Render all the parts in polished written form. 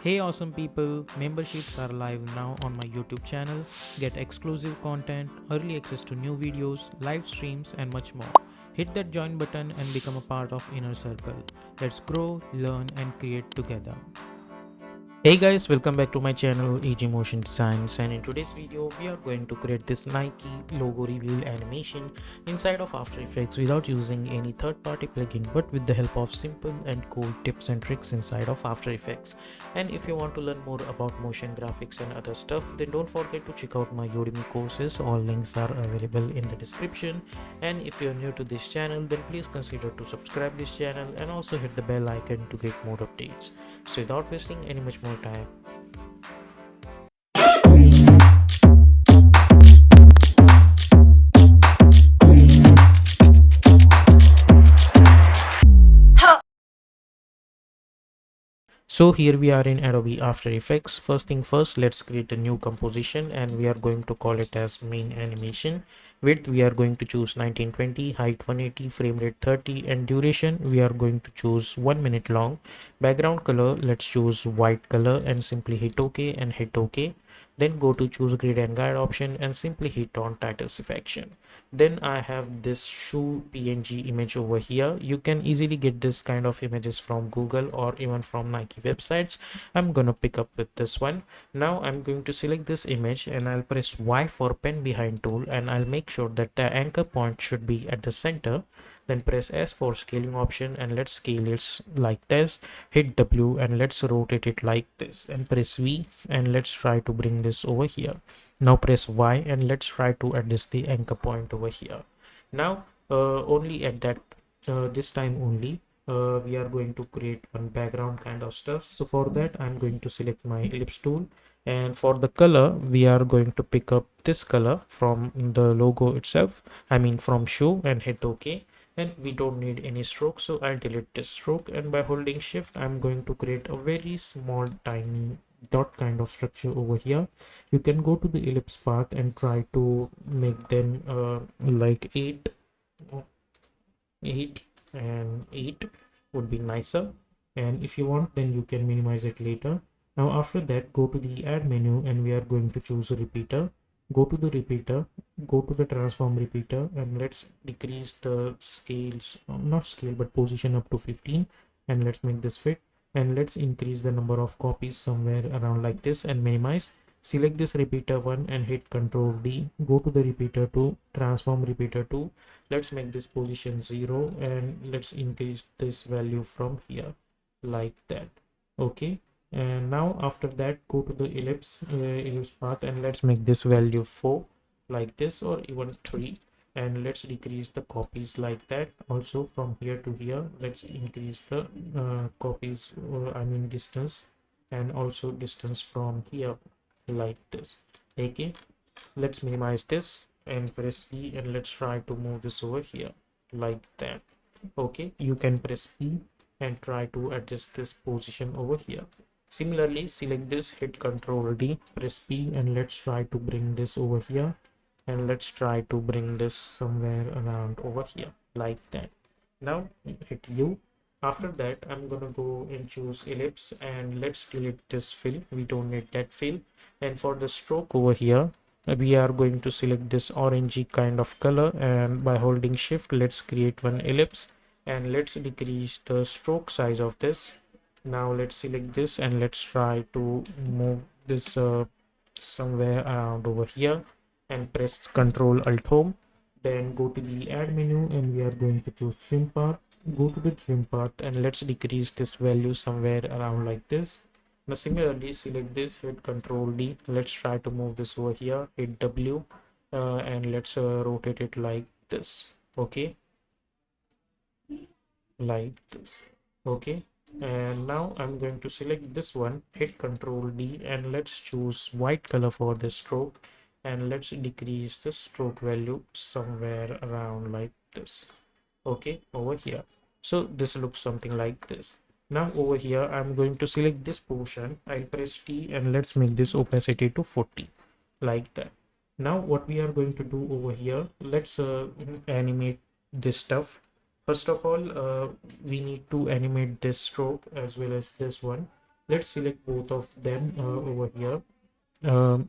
Hey awesome people, memberships are live now on my YouTube channel. Get exclusive content, early access to new videos, live streams and much more. Hit that join button and become a part of Inner Circle. Let's grow, learn and create together. Hey guys, welcome back to my channel AG Motion Designs, and in today's video we are going to create this Nike logo reveal animation inside of After Effects without using any third-party plugin but with the help of simple and cool tips and tricks inside of After Effects. And if you want to learn more about motion graphics and other stuff, then don't forget to check out my Udemy courses. All links are available in the description. And if you're new to this channel, then please consider to subscribe this channel and also hit the bell icon to get more updates. So without wasting any much more time, so here we are in Adobe After Effects. First thing first, let's create a new composition and we are going to call it as main animation. Width we are going to choose 1920, height 180, frame rate 30, and duration we are going to choose 1 minute long. Background color, let's choose white color and simply hit OK and hit OK. Then go to choose grid and guide option and simply hit on title selection. Then I have this shoe PNG image over here. You can easily get this kind of images from Google or even from Nike websites. I'm gonna pick up with this one. Now I'm going to select this image and I'll press Y for pen behind tool, and I'll make sure that the anchor point should be at the center. Then press S for scaling option and let's scale it like this. Hit W and let's rotate it like this, and press V and let's try to bring this over here. Now press Y and let's try to adjust the anchor point over here. Now only at that this time only we are going to create one background kind of stuff. So for that I'm going to select my ellipse tool, and for the color we are going to pick up this color from the logo itself, I mean from shoe, and hit OK. And we don't need any stroke, so I'll delete this stroke, and by holding shift I'm going to create a very small tiny dot kind of structure over here. You can go to the ellipse path and try to make them like 8 and 8 would be nicer, and if you want then you can minimize it later. Now after that, go to the add menu and we are going to choose a repeater. Go to the repeater, go to the transform repeater, and let's decrease the scales, not scale but position up to 15, and let's make this fit, and let's increase the number of copies somewhere around like this and minimize. Select this repeater one and hit Ctrl D. Go to the repeater 2, transform repeater 2. Let's make this position 0 and let's increase this value from here like that. Okay, and now after that go to the ellipse path and let's make this value 4 like this, or even 3, and let's decrease the copies like that. Also from here to here let's increase the copies, or I mean distance, and also distance from here like this. Okay, let's minimize this and press V and let's try to move this over here like that. Okay, you can press P and try to adjust this position over here. Similarly, select this, hit Ctrl D, press P, and let's try to bring this over here, and let's try to bring this somewhere around over here like that. Now hit U. After that I'm gonna go and choose ellipse and let's delete this fill, we don't need that fill. And for the stroke over here we are going to select this orangey kind of color, and by holding shift let's create one ellipse and let's decrease the stroke size of this. Now let's select this and let's try to move this somewhere around over here, and press Ctrl Alt Home. Then go to the add menu and we are going to choose trim path. Go to the trim path and let's decrease this value somewhere around like this. Now similarly select this, hit Ctrl D, let's try to move this over here, hit W, and let's rotate it like this. Okay, like this. Okay, and now I'm going to select this one, hit Ctrl D, and let's choose white color for the stroke, and let's decrease the stroke value somewhere around like this. Okay, over here. So this looks something like this. Now over here I'm going to select this portion, I'll press T and let's make this opacity to 40 like that. Now what we are going to do over here, let's animate this stuff. First of all we need to animate this stroke as well as this one. Let's select both of them over here. um,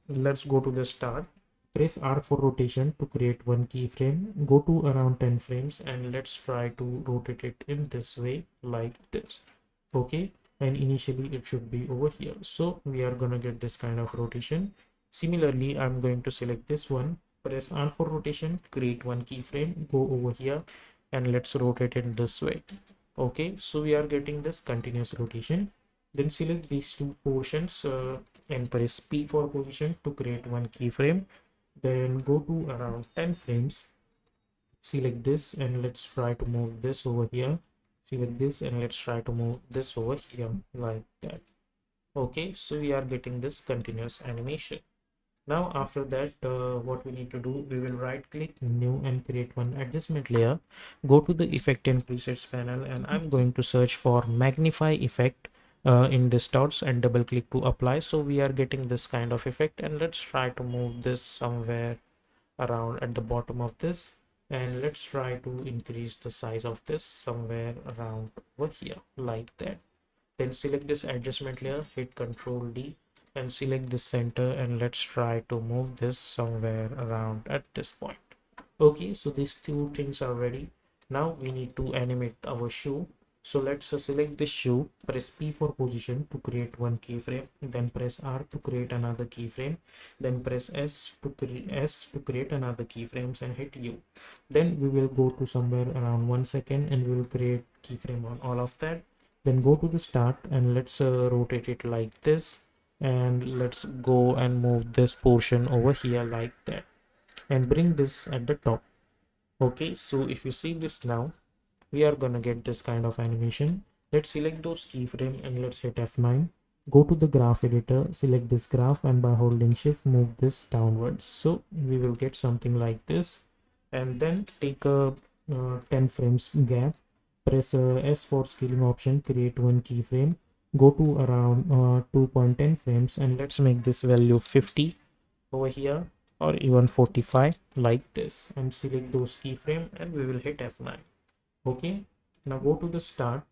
let's go to the start, press R for rotation to create one keyframe, go to around 10 frames, and let's try to rotate it in this way, like this. Okay, and initially it should be over here, so we are gonna get this kind of rotation. Similarly, I'm going to select this one, press R for rotation, create one keyframe, go over here, and let's rotate it this way. Okay, so we are getting this continuous rotation. Then select these two portions and press P for position to create one keyframe. Then go to around 10 frames, select this, and let's try to move this over here. Select this and let's try to move this over here, like that. Okay, so we are getting this continuous animation. Now after that, what we need to do, we will right click new and create one adjustment layer. Go to the effect and presets panel, and I'm going to search for magnify effect in distorts and double click to apply. So we are getting this kind of effect, and let's try to move this somewhere around at the bottom of this, and let's try to increase the size of this somewhere around over here, like that. Then select this adjustment layer, hit Ctrl D, and select this center, and let's try to move this somewhere around at this point. Okay, so these two things are ready. Now we need to animate our shoe. So let's select this shoe, press P for position to create one keyframe, then press R to create another keyframe, then press S to create another keyframes, and hit U. Then we will go to somewhere around 1 second, and we will create keyframe on all of that. Then go to the start, and let's rotate it like this, and let's go and move this portion over here like that, and bring this at the top. Okay, so if you see this now, we are gonna get this kind of animation. Let's select those keyframe and let's hit F9. Go to the graph editor, select this graph, and by holding shift move this downwards, so we will get something like this. And then take a 10 frames gap, press S for scaling option, create one keyframe, go to around 2.10 frames, and let's make this value 50 over here, or even 45, like this, and select those keyframe, and we will hit F9. Okay, now go to the start,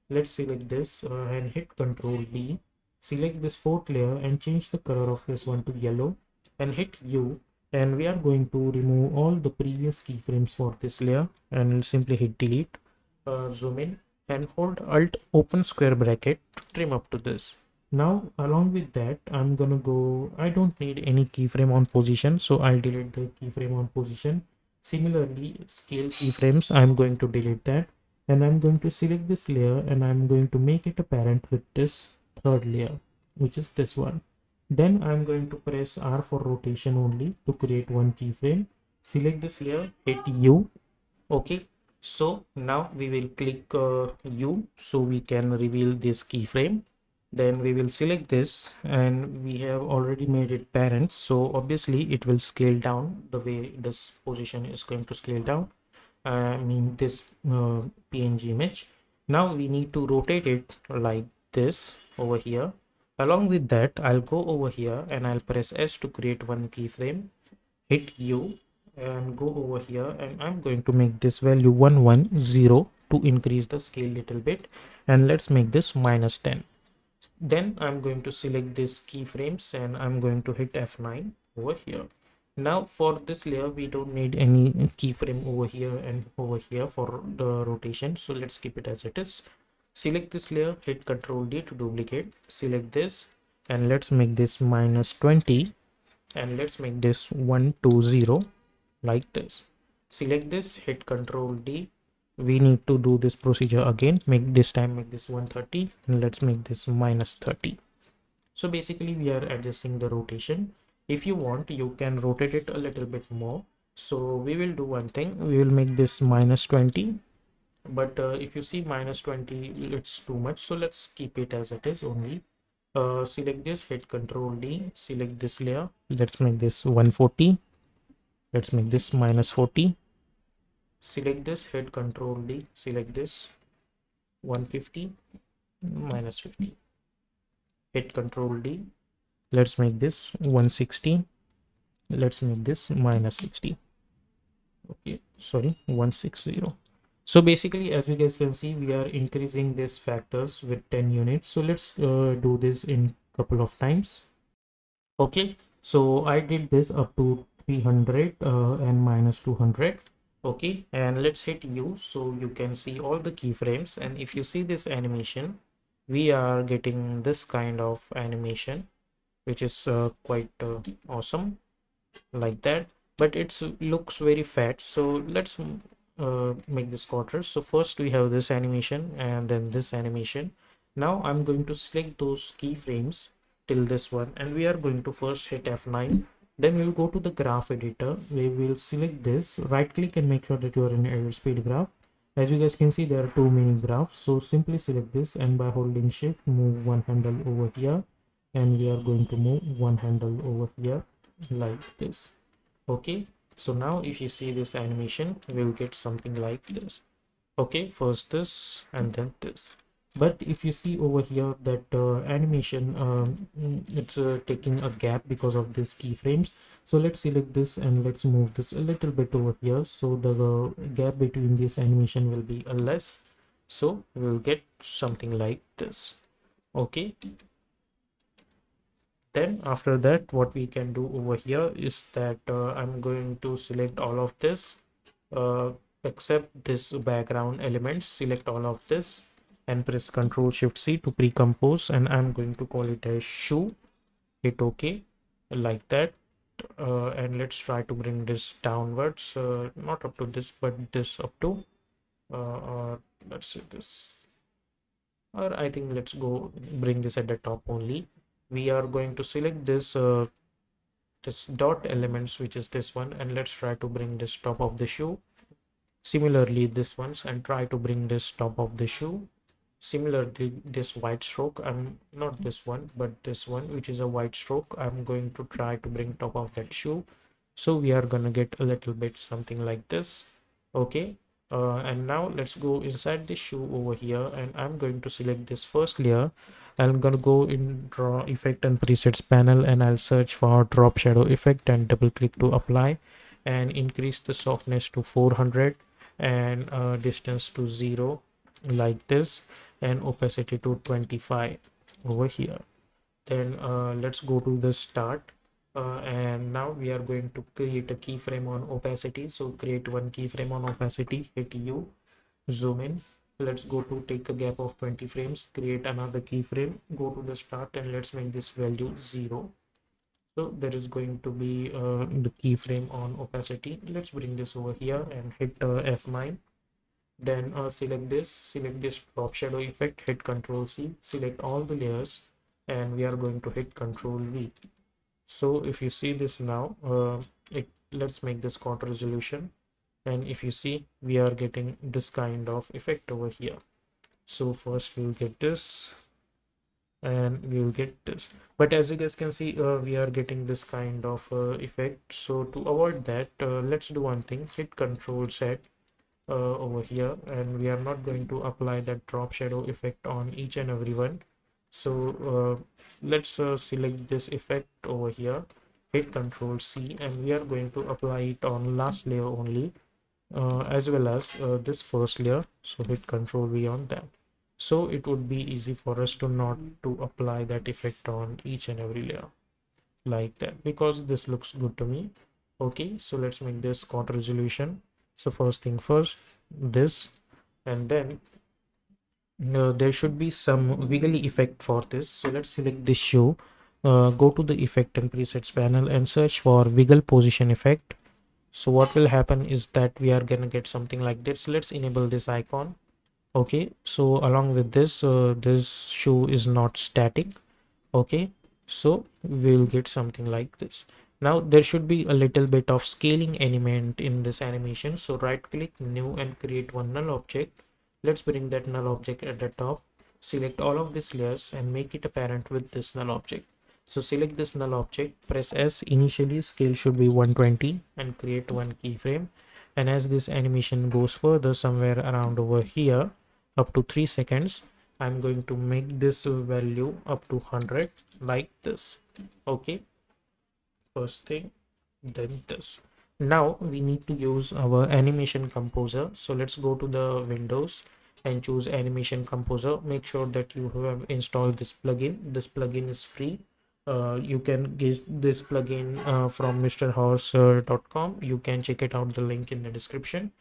let's select this and hit Ctrl D, select this fourth layer and change the color of this one to yellow, and hit U, and we are going to remove all the previous keyframes for this layer, and simply hit delete. Zoom in and hold Alt open square bracket to trim up to this. Now along with that, I'm gonna go, I don't need any keyframe on position, so I'll delete the keyframe on position. Similarly, scale keyframes, I'm going to delete that, and I'm going to select this layer, and I'm going to make it a parent with this third layer, which is this one. Then I'm going to press R for rotation only to create one keyframe. Select this layer, hit U. Okay, so now we will click U so we can reveal this keyframe. Then we will select this, and we have already made it parent, so obviously it will scale down the way this position is going to scale down. I mean this PNG image. Now we need to rotate it like this over here. Along with that, I'll go over here and I'll press S to create one keyframe, hit U, and go over here, and I'm going to make this value 110 to increase the scale little bit, and let's make this -10. Then I'm going to select these keyframes and I'm going to hit F9 over here. Now for this layer, we don't need any keyframe over here and over here for the rotation, so let's keep it as it is. Select this layer, hit Ctrl D to duplicate, select this, and let's make this -20, and let's make this 120, like this. Select this, hit Ctrl D. We need to do this procedure again, make this 130, and let's make this -30. So basically we are adjusting the rotation. If you want, you can rotate it a little bit more. So we will do one thing, we will make this -20, but if you see -20, it's too much, so let's keep it as it is only. Select this, hit Ctrl D, select this layer, let's make this 140, let's make this -40. Select this, hit Ctrl D, select this 150, -50, hit Ctrl D, let's make this 160, let's make this -60. Okay, sorry, 160. So basically, as you guys can see, we are increasing these factors with 10 units. So let's do this in couple of times. Okay, so I did this up to 300 and minus 200. Okay, and let's hit U so you can see all the keyframes. And if you see this animation, we are getting this kind of animation, which is quite awesome, like that. But it looks very fat, so let's make this quarters. So first we have this animation and then this animation. Now I'm going to select those keyframes till this one, and we are going to first hit F9. Then we'll go to the graph editor. We will select this, right click and make sure that you are in a speed graph. As you guys can see, there are two mini graphs, so simply select this and by holding shift move one handle over here, and we are going to move one handle over here like this. Okay, so now if you see this animation, we'll get something like this. Okay, first this and then this. But if you see over here that animation, it's taking a gap because of this keyframes. So let's select this and let's move this a little bit over here, so the gap between this animation will be less. So we'll get something like this. Okay, then after that, what we can do over here is that I'm going to select all of this uh, except this background elements. Select all of this and press Ctrl Shift C to pre-compose, and I'm going to call it a shoe. Hit OK like that. And let's try to bring this downwards, not up to this but this up to or let's say this, or I think let's go bring this at the top only. We are going to select this dot elements, which is this one, and let's try to bring this top of the shoe. Similarly this ones, and try to bring this top of the shoe. Similarly this white stroke, I'm not this one but this one, which is a white stroke, I'm going to try to bring top of that shoe. So we are gonna get a little bit something like this. Okay, and now let's go inside the shoe over here, and I'm going to select this first layer. I'm gonna go in draw effect and presets panel, and I'll search for drop shadow effect and double click to apply, and increase the softness to 400 and distance to 0 like this, and opacity to 25 over here. Then let's go to the start, and now we are going to create a keyframe on opacity. So create one keyframe on opacity, hit U, zoom in. Let's go to take a gap of 20 frames, create another keyframe, go to the start, and let's make this value 0. So there is going to be the keyframe on opacity. Let's bring this over here and hit F9. Then select this drop shadow effect, hit Ctrl C, select all the layers, and we are going to hit Ctrl V. So if you see this now, let's make this quarter resolution, and if you see, we are getting this kind of effect over here. So first we'll get this and we will get this, but as you guys can see, we are getting this kind of effect. So to avoid that, let's do one thing, hit Ctrl Z over here, and we are not going to apply that drop shadow effect on each and every one. So let's select this effect over here, hit Ctrl C, and we are going to apply it on last layer only, as well as this first layer. So hit Ctrl V on that. So it would be easy for us to not to apply that effect on each and every layer like that, because this looks good to me. Okay, so let's make this quarter resolution. So first thing first, this, and then there should be some wiggly effect for this. So let's select this shoe, go to the effect and presets panel and search for wiggle position effect. So what will happen is that we are gonna get something like this. Let's enable this icon. Okay, so along with this, this shoe is not static. Okay, so we'll get something like this. Now there should be a little bit of scaling element in this animation. So right click new and create one null object. Let's bring that null object at the top, select all of these layers and make it apparent with this null object. So select this null object, press S, initially scale should be 120, and create one keyframe. And as this animation goes further, somewhere around over here up to 3 seconds, I'm going to make this value up to 100 like this. Okay, first thing, then this. Now we need to use our animation composer. So let's go to the Windows and choose animation composer. Make sure that you have installed this plugin. This plugin is free. You can get this plugin from mrhouse.com. You can check it out, the link in the description.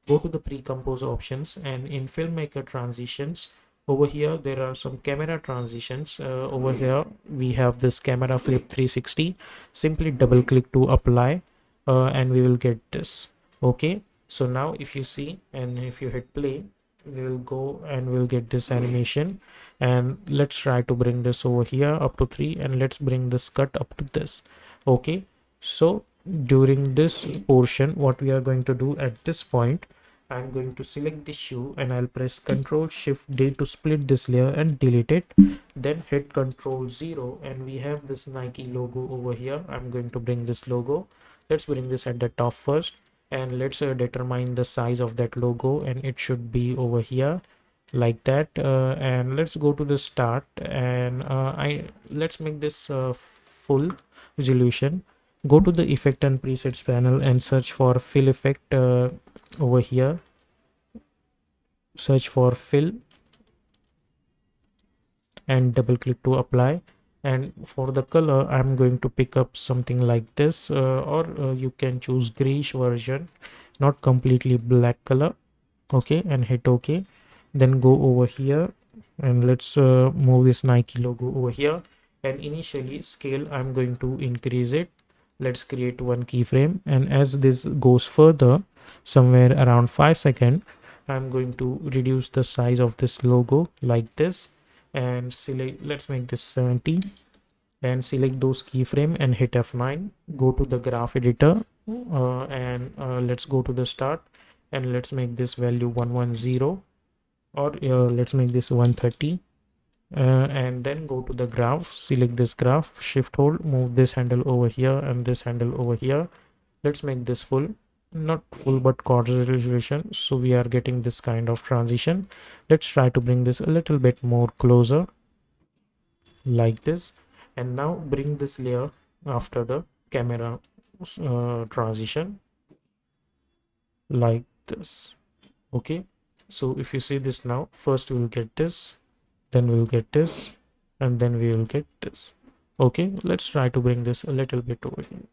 Go to the pre-compose options, and in filmmaker transitions, over here there are some camera transitions. Over here we have this camera flip 360. Simply double click to apply, and we will get this. Okay, so now if you see and if you hit play, we will go and we'll get this animation. And let's try to bring this over here up to 3, and let's bring this cut up to this. Okay, so during this portion, what we are going to do at this point, I'm going to select the shoe and I'll press Ctrl Shift D to split this layer and delete it. Then hit Ctrl 0 and we have this Nike logo over here. I'm going to bring this logo. Let's bring this at the top first, and let's determine the size of that logo, and it should be over here like that. And let's go to the start, and let's make this full resolution. Go to the effect and presets panel and search for fill effect. Over here search for fill and double click to apply. And for the color, I'm going to pick up something like this, or you can choose grayish version, not completely black color. Okay, and hit OK. Then go over here and let's move this Nike logo over here, and initially scale I'm going to increase it. Let's create one keyframe, and as this goes further, somewhere around 5 seconds, I'm going to reduce the size of this logo like this, and select, let's make this 70, and select those keyframe and hit F9. Go to the graph editor, and let's go to the start, and let's make this value 110, or let's make this 130. And then go to the graph, select this graph, shift hold, move this handle over here and this handle over here. Let's make this full, not full but quarter resolution, so we are getting this kind of transition. Let's try to bring this a little bit more closer like this, and now bring this layer after the camera transition like this. Okay, so if you see this now, first we'll get this, then we'll get this, and then we will get this. Okay, let's try to bring this a little bit over here.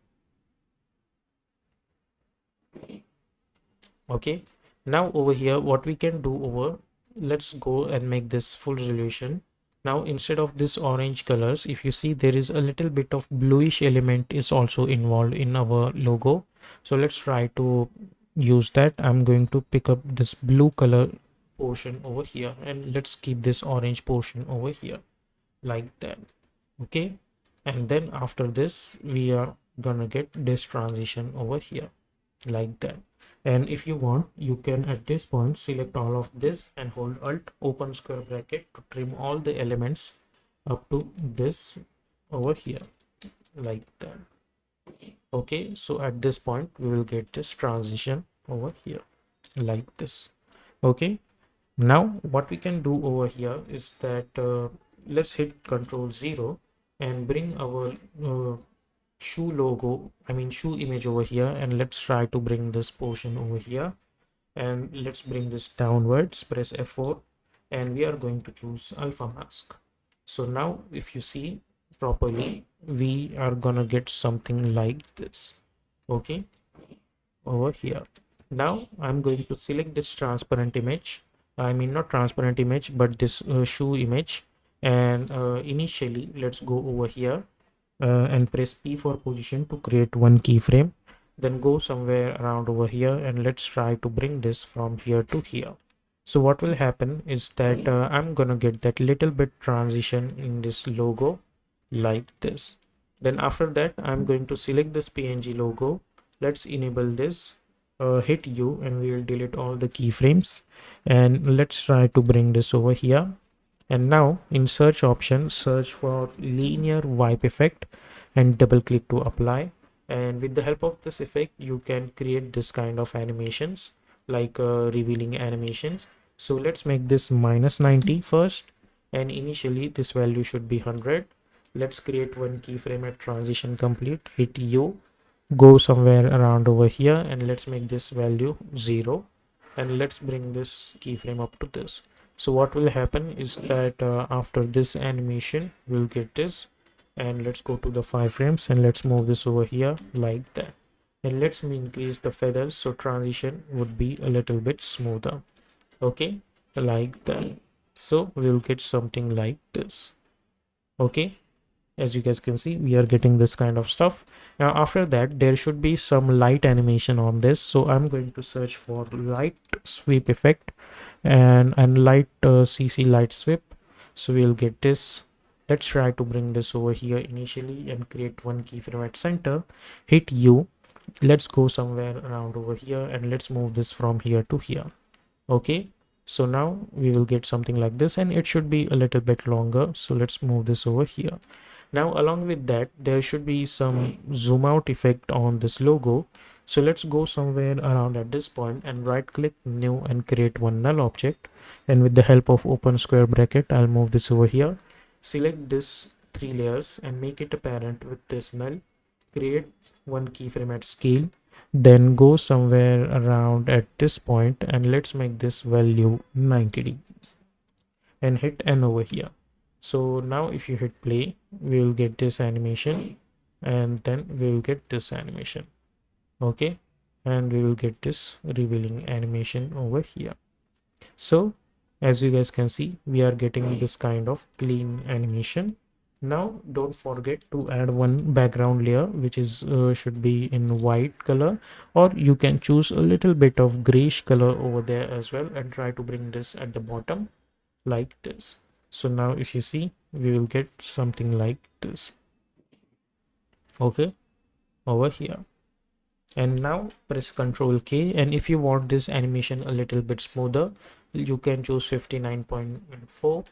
Okay, now over here what we can do over, let's go and make this full resolution. Now instead of this orange colors, if you see, there is a little bit of bluish element is also involved in our logo. So let's try to use that. I'm going to pick up this blue color portion over here, and let's keep this orange portion over here like that. Okay, and then after this we are gonna get this transition over here like that. And if you want, you can at this point select all of this and hold Alt, open square bracket to trim all the elements up to this over here like that. Okay, so at this point we will get this transition over here like this. Okay, now what we can do over here is that let's hit Ctrl 0 and bring our shoe logo, shoe image over here, and let's try to bring this portion over here, and let's bring this downwards. Press F4 and we are going to choose alpha mask. So now if you see properly, we are gonna get something like this. Okay, over here. Now I'm going to select this transparent image, not transparent image but this shoe image, and initially let's go over here and press P for position to create one keyframe. Then go somewhere around over here, and let's try to bring this from here to here. So what will happen is that I'm gonna get that little bit transition in this logo like this. Then after that I'm going to select this PNG logo. Let's enable this, hit U, and we will delete all the keyframes, and let's try to bring this over here. And now in search option, search for linear wipe effect and double click to apply. And with the help of this effect, you can create this kind of animations like revealing animations. So let's make this -90 first, and initially this value should be 100. Let's create one keyframe at transition complete, hit U, go somewhere around over here and let's make this value 0, and let's bring this keyframe up to this. So what will happen is that after this animation we'll get this, and let's go to the 5 frames and let's move this over here like that, and let's increase the feathers so transition would be a little bit smoother. Okay, like that. So we'll get something like this. Okay, as you guys can see, we are getting this kind of stuff. Now after that there should be some light animation on this, so I'm going to search for light sweep effect and light CC light sweep. So we'll get this. Let's try to bring this over here initially and create one keyframe at center. Hit U. Let's go somewhere around over here and let's move this from here to here. Okay, so now we will get something like this, and it should be a little bit longer, so let's move this over here. Now along with that there should be some zoom out effect on this logo, so let's go somewhere around at this point and right click new and create one null object, and with the help of open square bracket I'll move this over here. Select this 3 layers and make it apparent with this null. Create one keyframe at scale, then go somewhere around at this point and let's make this value 90 and hit N over here. So now if you hit play, we will get this animation, and then we will get this animation. Okay, and we will get this revealing animation over here. So as you guys can see, we are getting this kind of clean animation. Now don't forget to add one background layer, which is should be in white color, or you can choose a little bit of grayish color over there as well, and try to bring this at the bottom like this. So now if you see, we will get something like this. Okay, over here. And now press Ctrl K, and if you want this animation a little bit smoother, you can choose 59.4.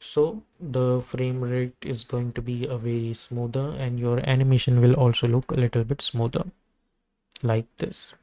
so the frame rate is going to be a very smoother, and your animation will also look a little bit smoother like this.